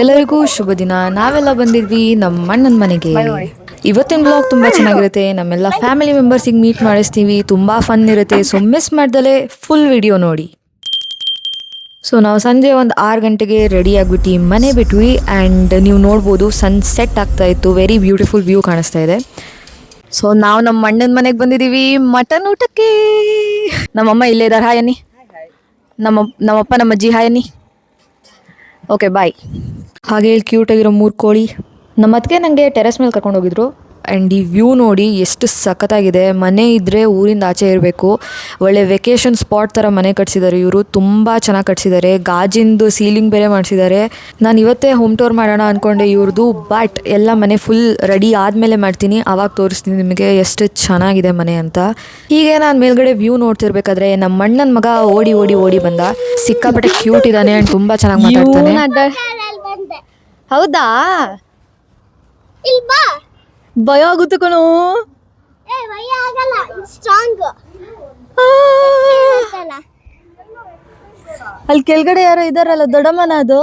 ಎಲ್ಲರಿಗೂ ಶುಭ ದಿನ. ನಾವೆಲ್ಲ ಬಂದಿದ್ವಿ ನಮ್ಮ ಅಣ್ಣನ ಮನೆಗೆ. ಇವತ್ತಿನ ಬ್ಲಾಗ್ ತುಂಬ ಚೆನ್ನಾಗಿರುತ್ತೆ. ನಮ್ಮೆಲ್ಲ ಫ್ಯಾಮಿಲಿ ಮೆಂಬರ್ಸಿಗೆ ಮೀಟ್ ಮಾಡಿಸ್ತೀವಿ. ತುಂಬ ಫನ್ ಇರುತ್ತೆ. ಸೊ ಮಿಸ್ ಮಾಡ್ದಲೇ ಫುಲ್ ವಿಡಿಯೋ ನೋಡಿ. ಸೊ ನಾವು ಸಂಜೆ ಒಂದು 6 ಗಂಟೆಗೆ ರೆಡಿ ಆಗಿಬಿಟ್ಟು ಮನೆ ಬಿಟ್ವಿ. ಆ್ಯಂಡ್ ನೀವು ನೋಡ್ಬೋದು ಸನ್ಸೆಟ್ ಆಗ್ತಾ ಇತ್ತು. ವೆರಿ ಬ್ಯೂಟಿಫುಲ್ ವ್ಯೂ ಕಾಣಿಸ್ತಾ ಇದೆ. ಸೊ ನಾವು ನಮ್ಮ ಅಣ್ಣನ ಮನೆಗೆ ಬಂದಿದ್ದೀವಿ ಮಟನ್ ಊಟಕ್ಕೆ. ನಮ್ಮಮ್ಮ ಇಲ್ಲೇ ಇದ್ದಾರೆ. ಹಾಯ್ ಅನ್ನಿ. ನಮ್ಮಪ್ಪ ನಮ್ಮ ಅಜ್ಜಿ ಹಾಯ್ ಅನ್ನಿ. Okay bye. ಹಾಗೆ ಇಲ್ಲಿ ಕ್ಯೂಟಾಗಿರೋ 3 ಕೋಳಿ. ನಮ್ಮ ಅದಕ್ಕೆ ನನಗೆ ಟೆರೆಸ್ ಮೇಲೆ ಕರ್ಕೊಂಡು ಹೋಗಿದ್ರು. ಆ್ಯಂಡ್ ಈ ವ್ಯೂ ನೋಡಿ ಎಷ್ಟು ಸಖತ್ತಾಗಿದೆ. ಮನೆ ಇದ್ದರೆ ಊರಿಂದ ಆಚೆ ಇರಬೇಕು. ಒಳ್ಳೆ ವೆಕೇಷನ್ ಸ್ಪಾಟ್ ಥರ ಮನೆ ಕಟ್ಸಿದ್ದಾರೆ ಇವರು. ತುಂಬ ಚೆನ್ನಾಗಿ ಕಟ್ಸಿದ್ದಾರೆ. ಗಾಜಿಂದು ಸೀಲಿಂಗ್ ಬೇರೆ ಮಾಡಿಸಿದ್ದಾರೆ. ನಾನು ಇವತ್ತೇ ಹೋಮ್ ಟೂರ್ ಮಾಡೋಣ ಅಂದ್ಕೊಂಡೆ ಇವ್ರದ್ದು. ಬಟ್ ಎಲ್ಲ ಮನೆ ಫುಲ್ ರೆಡಿ ಆದಮೇಲೆ ಮಾಡ್ತೀನಿ. ಆವಾಗ ತೋರಿಸ್ತೀನಿ ನಿಮಗೆ ಎಷ್ಟು ಚೆನ್ನಾಗಿದೆ ಮನೆ ಅಂತ. ಹೀಗೆ ನಾನು ಮೇಲ್ಗಡೆ ವ್ಯೂ ನೋಡ್ತಿರ್ಬೇಕಾದ್ರೆ ನಮ್ಮ ಅಣ್ಣನ ಮಗ ಓಡಿ ಓಡಿ ಓಡಿ ಬಂದ. ಸಿಕ್ಕಾಪಟ್ಟೆ ಕ್ಯೂಟ್ ಇದ್ದಾನೆ ಆ್ಯಂಡ್ ತುಂಬ ಚೆನ್ನಾಗಿ ಮಾತಾಡ್ತಾನೆ. ಹೌದಾ, ಭಯ ಆಗುತ್ತೆ ಕಣೋ. ಅಲ್ಲಿ ಕೆಳಗಡೆ ಯಾರೋ ಇದಾರಲ್ಲ, ದೊಡ್ಡಮ್ಮನ ಅದು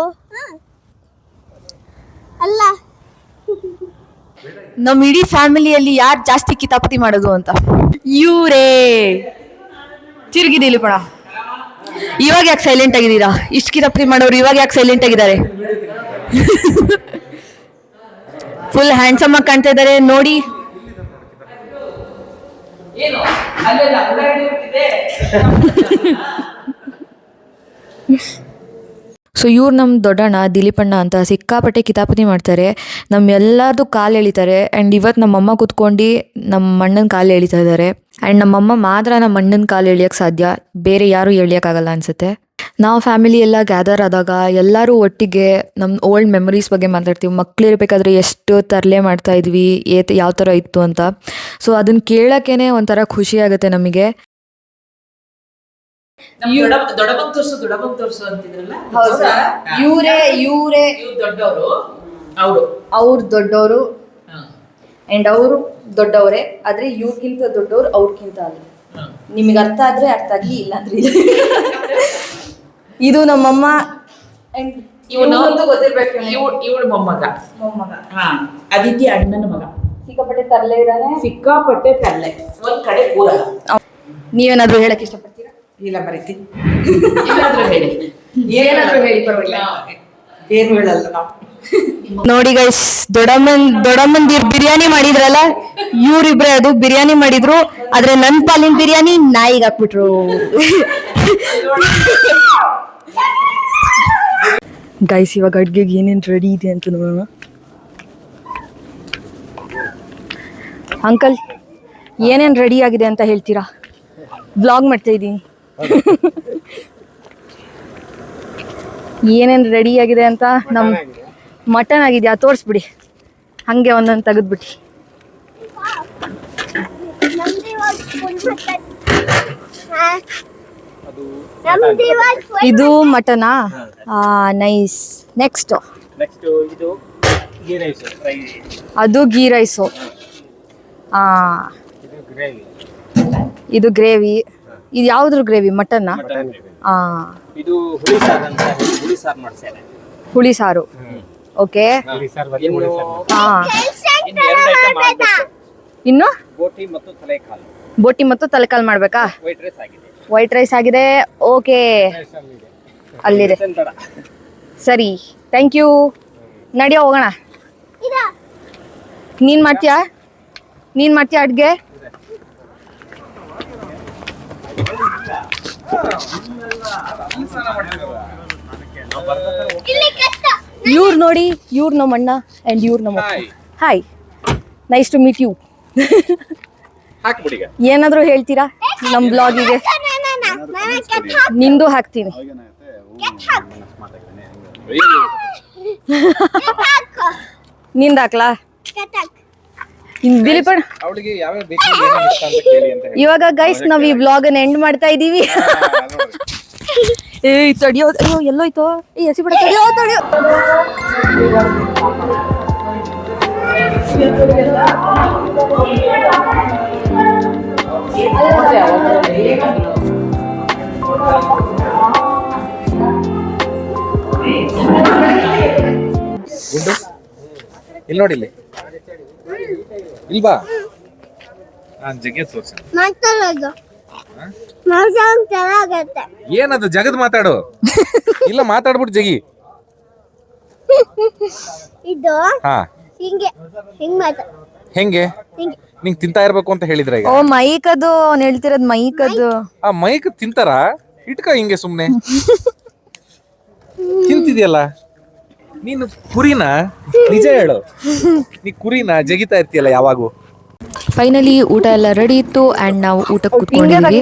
ಅಲ್ಲ. ನಮ್ ಇಡೀ ಫ್ಯಾಮಿಲಿಯಲ್ಲಿ ಯಾರು ಜಾಸ್ತಿ ಕಿತಾಪತಿ ಮಾಡೋದು ಅಂತ ಇವ್ರೇ. ತಿರುಗಿದಿಲ್ಲ ಪಣ. ಇವಾಗ ಯಾಕೆ ಸೈಲೆಂಟ್ ಆಗಿದ್ದೀರಾ? ಇಷ್ಟು ಕಿತಾಪತಿ ಮಾಡೋರು ಇವಾಗ ಯಾಕೆ ಸೈಲೆಂಟ್ ಆಗಿದ್ದಾರೆ? ಫುಲ್ ಹ್ಯಾಂಡ್ಸಮ್ ಆಗಿ ಕಾಣ್ತಾ ಇದ್ದಾರೆ ನೋಡಿ. ಸೊ ಇವ್ರು ನಮ್ಮ ದೊಡ್ಡಣ್ಣ ದಿಲೀಪಣ್ಣ ಅಂತ ಸಿಕ್ಕಾಪಟ್ಟೆ ಕಿತಾಪತಿ ಮಾಡ್ತಾರೆ. ನಮ್ಮೆಲ್ಲರದು ಕಾಲು ಎಳಿತಾರೆ. ಆ್ಯಂಡ್ ಇವತ್ತು ನಮ್ಮಮ್ಮ ಕೂತ್ಕೊಂಡು ನಮ್ಮ ಅಣ್ಣನ ಕಾಲು ಎಳಿತಾ ಇದ್ದಾರೆ. ಆ್ಯಂಡ್ ನಮ್ಮಮ್ಮ ಮಾತ್ರ ನಮ್ಮ ಅಣ್ಣನ ಕಾಲು ಎಳಿಯೋಕ್ಕೆ ಸಾಧ್ಯ, ಬೇರೆ ಯಾರೂ ಎಳಿಯೋಕ್ಕಾಗಲ್ಲ ಅನಿಸುತ್ತೆ. ನಾವು ಫ್ಯಾಮಿಲಿ ಎಲ್ಲ ಗ್ಯಾದರ್ ಆದಾಗ ಎಲ್ಲರೂ ಒಟ್ಟಿಗೆ ನಮ್ಮ ಓಲ್ಡ್ ಮೆಮೊರೀಸ್ ಬಗ್ಗೆ ಮಾತಾಡ್ತೀವಿ. ಮಕ್ಕಳಿರ್ಬೇಕಾದ್ರೆ ಎಷ್ಟು ತರಲೆ ಮಾಡ್ತಾ ಇದ್ವಿ, ಯಾವ ಥರ ಇತ್ತು ಅಂತ. ಸೊ ಅದನ್ನು ಕೇಳೋಕ್ಕೇ ಒಂಥರ ಖುಷಿ ಆಗುತ್ತೆ ನಮಗೆ. ತೋರ್ಸು ಅಂತಿದ್ರಲ್ಲ, ಇವರೇ ದೊಡ್ಡವರು, ಅವ್ರು ದೊಡ್ಡವರು ಅಂಡ್ ಅವರು ದೊಡ್ಡವರೇ. ಆದ್ರೆ ಇವ್ರಿಗಿಂತ ದೊಡ್ಡವ್ರು ಅವ್ರಿಗಿಂತ ಅಲ್ಲ. ನಿಮಗೆ ಅರ್ಥ ಆದ್ರೆ ಅರ್ಥ ಆಗಲಿ, ಇಲ್ಲ ಅಂದ್ರೆ ಇಲ್ಲ. ಇದು ನಮ್ಮಮ್ಮ ಅಂಡ್ ಇವಳು ಮೊಮ್ಮಗ. ಅದಿತಿ ಅಣ್ಣನ ಮಗ. ಸಿಕ್ಕಾಪಟ್ಟೆ ತರಲೆ ಇದ್ದಾನೆ. ಒಂದ್ ಕಡೆ ಕೂರಲ್ಲ. ನೀವೇನಾದ್ರೂ ಹೇಳಕ್ ಇಷ್ಟಪಡ್ತೀರಾ? ಇಲ್ಲ ಬರೀತಿ. ಏನಾದ್ರೂ ಹೇಳಿ ಪರವಾಗಿಲ್ಲ, ಏನು ಹೇಳಲ್ಲ ನಾವು. ನೋಡಿ ಗೈಸ್, ದೊಡ್ಡಮ್ಮಂದಿರ್ ಬಿರಿಯಾನಿ ಮಾಡಿದ್ರಲ್ಲ, ಇವ್ರಿಬ್ರೆ ಅದು ಬಿರಿಯಾನಿ ಮಾಡಿದ್ರು. ಆದ್ರೆ ನನ್ ಪಾಲಿನ ಬಿರಿಯಾನಿ ನಾಯಿಗೆ ಹಾಕ್ಬಿಟ್ರು. ಗೈಸ್ ಇವಾಗ ಅಡ್ಗೆಗೆ ಏನೇನ್ ರೆಡಿ ಇದೆ ಅಂತ ನೋಡೋಣ. ಅಂಕಲ್, ಏನೇನ್ ರೆಡಿ ಆಗಿದೆ ಅಂತ ಹೇಳ್ತೀರಾ? ವ್ಲಾಗ್ ಮಾಡ್ತಾ ಇದ್ದೀನಿ. ಏನೇನ್ ರೆಡಿ ಆಗಿದೆ ಅಂತ. ನಮ್ ಮಟನ್ ಆಗಿದ್ಯಾ ತೋರಿಸ್ಬಿಡಿ, ಹಂಗೆ ಒಂದೊಂದು ತೆಗೆದ್ಬಿಟ್ಟು. ಇದು ಮಟನಾ? ನೈಸ್. ನೆಕ್ಸ್ಟ್ ಅದು ಗೀ ರೈಸು. ಇದು ಗ್ರೇವಿ. ಇದು ಯಾವ್ದ್ರ ಗ್ರೇವಿ? ಮಟನ್. ಇದು ಹುಳಿ ಸಾರು. ಓಕೆ. ಇನ್ನು ಬೋಟಿ ಮತ್ತು ತಲೆಕಾಲು ಮಾಡ್ಬೇಕಾ? ವೈಟ್ ರೈಸ್ ಆಗಿದೆ. ಓಕೆ, ಅಲ್ಲಿದೆ. ಸರಿ, ಥ್ಯಾಂಕ್ ಯು. ನಡಿಯೋ ಹೋಗೋಣ. ನೀನ್ ಮಾಡ್ತೀಯಾ ಅಡ್ಗೆ? ಇವ್ರು ನೋಡಿ, ಇವ್ರು ನಮ್ಮ ಅಣ್ಣ ಅಂಡ್ ಇವ್ರು ನಮ್ಮ hi, nice to meet you. ಏನಾದ್ರೂ ಹೇಳ್ತೀರಾ ನಮ್ ಬ್ಲಾಗಿಗೆ? ನಿಂದು ಹಾಕ್ತೀನಿ. ನಿಂದ ಹಾಕ್ಲಾ? ದಿಲೀಪಣ್ಣ, ಇವಾಗ ಗೈಸ್ ನಾವ್ ಈ ವ್ಲಾಗ್ ಅನ್ನ ಎಂಡ್ ಮಾಡ್ತಾ ಇದೀವಿ. ತಡಿಯೋ, ಅಯ್ಯೋ ಎಲ್ಲೋಯ್ತು? ಹಸಿ ಬಿಡ, ತಡಿಯೋ. ಇಲ್ಲಿ ನೋಡಿ ಇಲ್ಲಿ ಇಲ್ವಾ ನಾನು ಜಗ್ಗಿ ತೋರಿಸಿ ಮಾತಾಡೋದು ಚೆನ್ನಾಗತ್ತೆ. ಏನದು ಜಗದ್ ಮಾತಾಡು ಇಲ್ಲ ಮಾತಾಡ್ಬಿಟ್ಟು ಜಗಿ ಇದು ಹಾ ಹಿಂಗೆ ಹಿಂಗ್ ಹೆಂಗೆ ಹಿಂಗೆ ನಿಂಗ್ ತಿಂತಾ ಇರ್ಬೇಕು ಅಂತ ಹೇಳಿದ್ರೆ ಈಗ ಓ ಮೈಕ್ ಅದು ಅವ್ನು ಹೇಳ್ತಿರೋದು ಮೈಕ್ ಅದು. ಆ ಮೈಕ್ ತಿಂತಾರ ಇಟ್ಕ ಹಿಂಗೆ ಸುಮ್ನೆ ತಿಂತಿದ್ಯಲ್ಲ ನೀನು ಕುರಿನ ನಿಜ ಹೇಳು ನೀ ಕುರಿನ ಜಗಿತಾ ಇರ್ತೀಯಲ್ಲ ಯಾವಾಗೂ. ಫೈನಲಿ ಊಟ ಎಲ್ಲ ರೆಡಿ ಇತ್ತು ಆ್ಯಂಡ್ ನಾವು ಊಟಕ್ಕೆ ಕೂತ್ಕೊಂಡಿದ್ವಿ.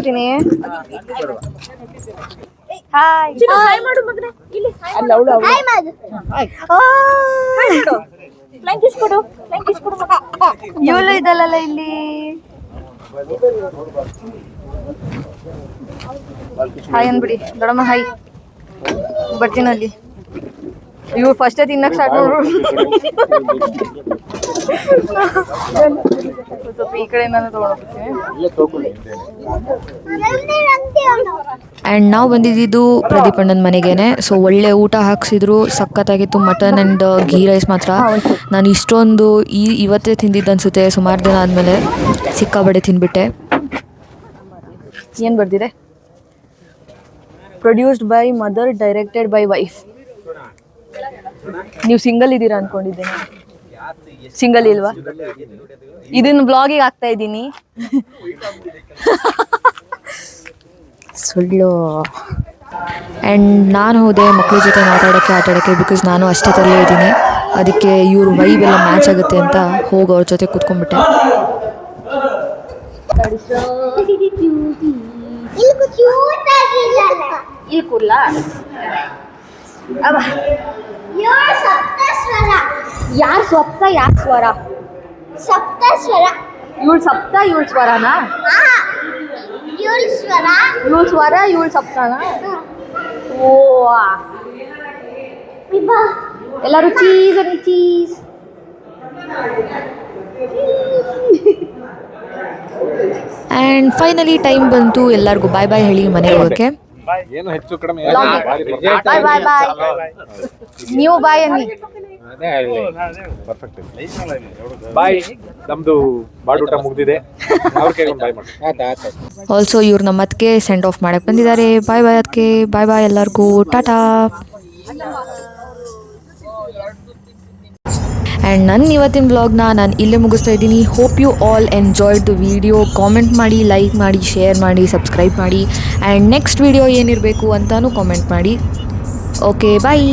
ಇವಳು ಇದಲ್ಲಲ್ಲ ಇಲ್ಲಿ. ಹಾಯ್ ಅಂದ್ಬಿಡಿ ದೊಡ್ಡಮ್ಮ ಹಾಯ್. ಬರ್ತೀನಲ್ಲಿ ಇವ್ರು ಫಸ್ಟೇ ತಿನ್ನಕ್ ಸ್ಟಾರ್ಟ್ ಮಾಡ್ರು. ಸ್ವಲ್ಪ ಈ ಕಡೆ ನಾನು ತಗೊಂಡೋಗ್ತೀನಿ. ಆ್ಯಂಡ್ ನಾವು ಬಂದಿದ್ದು ಪ್ರದೀಪ್ ಅಣ್ಣನ ಮನೆಗೇನೆ. ಸೊ ಒಳ್ಳೆ ಊಟ ಹಾಕ್ಸಿದ್ರು, ಸಖತ್ತಾಗಿತ್ತು. ಮಟನ್ ಆ್ಯಂಡ್ ಘೀ ರೈಸ್ ಮಾತ್ರ ನಾನು ಇಷ್ಟೊಂದು ಇವತ್ತೇ ತಿಂದಿದ್ದು ಅನ್ಸುತ್ತೆ. ಸುಮಾರು ದಿನ ಆದಮೇಲೆ ಸಿಕ್ಕಾಬಡೆ ತಿಂದ್ಬಿಟ್ಟೆ. ಏನು ಬರ್ದಿದೆ? Produced by mother, directed by wife. ನೀವು ಸಿಂಗಲ್ ಇದ್ದೀರಾ ಅನ್ಕೊಂಡಿದ್ದೇನೆ. ಸಿಂಗಲ್ ಇಲ್ವಾ? ಇದನ್ನ ಬ್ಲಾಗಿಗೆ ಹಾಕ್ತಾ ಇದ್ದೀನಿ. ಸುಳ್ಳು. ಆ್ಯಂಡ್ ನಾನು ಹೋದೆ ಮಕ್ಕಳ ಜೊತೆ ಆಟಾಡೋಕ್ಕೆ ಬಿಕಾಸ್ ನಾನು ಅಷ್ಟೇ ತರಲೇ ಇದ್ದೀನಿ. ಅದಕ್ಕೆ ಇವ್ರ ವೈಬ್ ಎಲ್ಲ ಮ್ಯಾಚ್ ಆಗುತ್ತೆ ಅಂತ ಹೋಗಿ ಅವ್ರ ಜೊತೆ ಕೂತ್ಕೊಂಡ್ಬಿಟ್ಟೆ. ಇಲ್ಲಿ ಕೂರ್ಲ ಯಾರು ಸಪ್ತ ಯಾರು ಸ್ವರ? ಸಪ್ತಸ್ವರ. ಇವಳು ಸಪ್ತ ಇವಳು ಸ್ವರನಾ? ಇವಳು ಸ್ವರ. ಇವಳು ಸ್ವರ ಇವಳು ಸಪ್ತನಾ? ಓ ಎಲ್ಲರೂ ಚೀಸ್ ಅನ್ನಿ ಚೀಸ್. ಆ್ಯಂಡ್ ಫೈನಲಿ ಟೈಮ್ ಬಂತು ಎಲ್ಲರಿಗೂ ಬಾಯ್ ಬಾಯ್ ಹೇಳಿ ಮನೆಗೆ ಹೋಗೋಕ್ಕೆ. ಏನು ಹೆಚ್ಚು ಕಡಿಮೆ ಬಾಯ್ ಬಾಯ್ ಬಾಯ್. ನೀವು ಬಾಯ್ ಅನ್ನಿ. ಪರ್ಫೆಕ್ಟ್. ಬಾಯ್. ನಮ್ದು ಬಾಡೂಟ ಮುಗ್ದಿದೆ. ಅವ್ರ ಕೈಗೆ ಬಾಯ್ ಮಾಡಿ. ಆಲ್ಸೋ ಇವ್ರು ನಮ್ಮ ಅದಕ್ಕೆ ಸೆಂಡ್ ಆಫ್ ಮಾಡಕ್ಕೆ ಬಂದಿದ್ದಾರೆ. ಬಾಯ್ ಬಾಯ್ ಅದಕ್ಕೆ. ಬಾಯ್ ಬಾಯ್ ಎಲ್ಲರಿಗೂ. ಟಾಟಾ. ಆ್ಯಂಡ್ ನನ್ನ ಇವತ್ತಿನ ವ್ಲಾಗ್ನ ನಾನು ಇಲ್ಲೇ ಮುಗಿಸ್ತಾ ಇದ್ದೀನಿ. Hope you all enjoyed the video. Comment ಮಾಡಿ, ಲೈಕ್ ಮಾಡಿ, ಶೇರ್ ಮಾಡಿ, ಸಬ್ಸ್ಕ್ರೈಬ್ ಮಾಡಿ. ಆ್ಯಂಡ್ ನೆಕ್ಸ್ಟ್ ವಿಡಿಯೋ ಏನಿರಬೇಕು ಅಂತಲೂ ಕಾಮೆಂಟ್ ಮಾಡಿ. ಓಕೆ ಬಾಯ್.